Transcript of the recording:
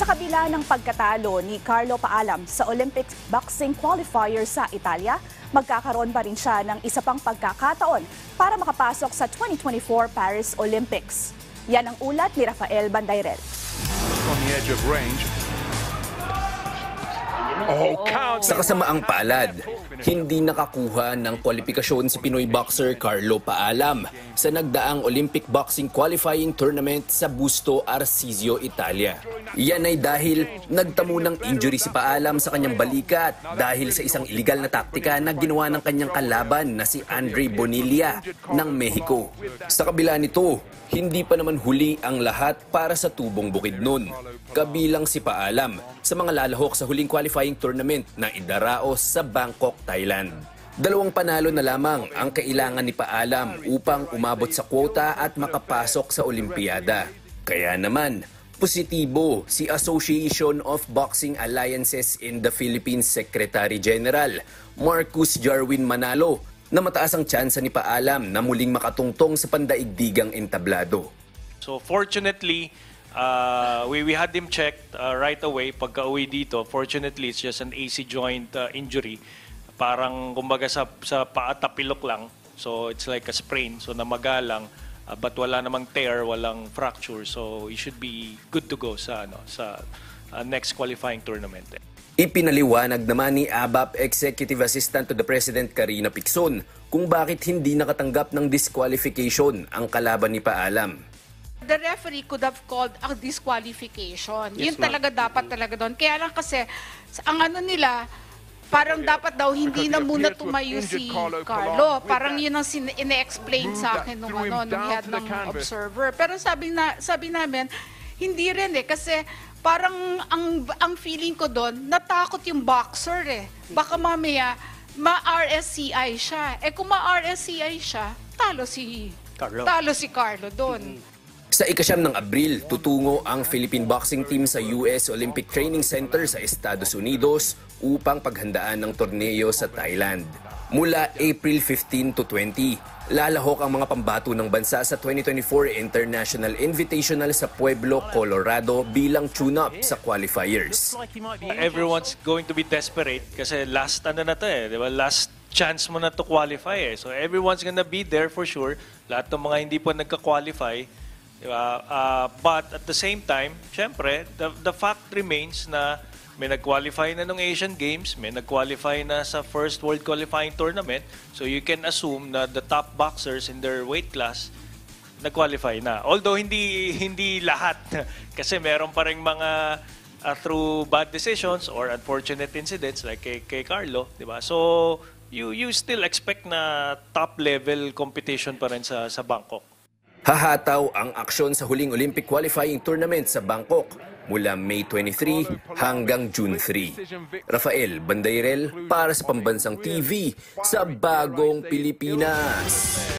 Sa kabila ng pagkatalo ni Carlo Paalam sa Olympic boxing qualifier sa Italia, magkakaroon pa rin siya ng isa pang pagkakataon para makapasok sa 2024 Paris Olympics. Yan ang ulat ni Rafael Bandairel. On the edge of range. Sa kasamaang palad, hindi nakakuha ng kwalifikasyon si Pinoy boxer Carlo Paalam sa nagdaang Olympic Boxing Qualifying Tournament sa Busto Arsizio, Italia. Yan ay dahil nagtamo ng injury si Paalam sa kanyang balikat dahil sa isang iligal na taktika na ginawa ng kanyang kalaban na si Andre Bonilla ng Mexico. Sa kabila nito, hindi pa naman huli ang lahat para sa Tubong Bukidnon, kabilang si Paalam sa mga lalahok sa huling qualifying tournament na idaraos sa Bangkok, Thailand. 2 panalo na lamang ang kailangan ni Paalam upang umabot sa kwota at makapasok sa Olimpiada. Kaya naman, positibo si Association of Boxing Alliances in the Philippines Secretary General Marcus Jarwin Manalo na mataas ang tsansa ni Paalam na muling makatungtong sa pandaigdigang entablado. So fortunately, we had him checked right away pagka-uwi dito. Fortunately, it's just an AC joint injury. Parang kumbaga sa paa tapilok lang. So it's like a sprain. So namagalang, but wala namang tear, walang fracture. So he should be good to go sa next qualifying tournament. Ipinaliwanag naman ni ABAP Executive Assistant to the President Karina Picson kung bakit hindi nakatanggap ng disqualification ang kalaban ni Paalam. The referee could have called a disqualification. Yun talaga dapat talaga doon. Kaya lang kasi, ang ano nila, parang dapat daw hindi na muna tumayo si Carlo. Parang yun ang ine-explain sa akin nung head ng observer. Pero sabi namin, hindi rin kasi parang ang feeling ko doon, natakot yung boxer Baka mamaya, ma-RSCI siya. Kung ma-RSCI siya, talo si Carlo doon. Sa ika-9 ng Abril, tutungo ang Philippine Boxing Team sa US Olympic Training Center sa Estados Unidos upang paghandaan ng torneo sa Thailand. Mula April 15 to 20, lalahok ang mga pambato ng bansa sa 2024 International Invitational sa Pueblo, Colorado bilang tune-up sa qualifiers. Everyone's going to be desperate kasi last di ba? Last chance mo na to qualify So everyone's gonna be there for sure. Lahat ng mga hindi pa nagka-qualify. Diba? But at the same time, syempre, the fact remains na may nag-qualify na ng Asian Games, may nag-qualify na sa first World Qualifying Tournament. So you can assume na the top boxers in their weight class nag-qualify na. Although hindi lahat kasi meron pa ring mga through bad decisions or unfortunate incidents like kay Carlo, di ba? So you still expect na top level competition pa rin sa Bangkok. Hahataw ang aksyon sa huling Olympic qualifying tournament sa Bangkok mula May 23 hanggang June 3. Rafael Bandairel para sa Pambansang TV sa Bagong Pilipinas.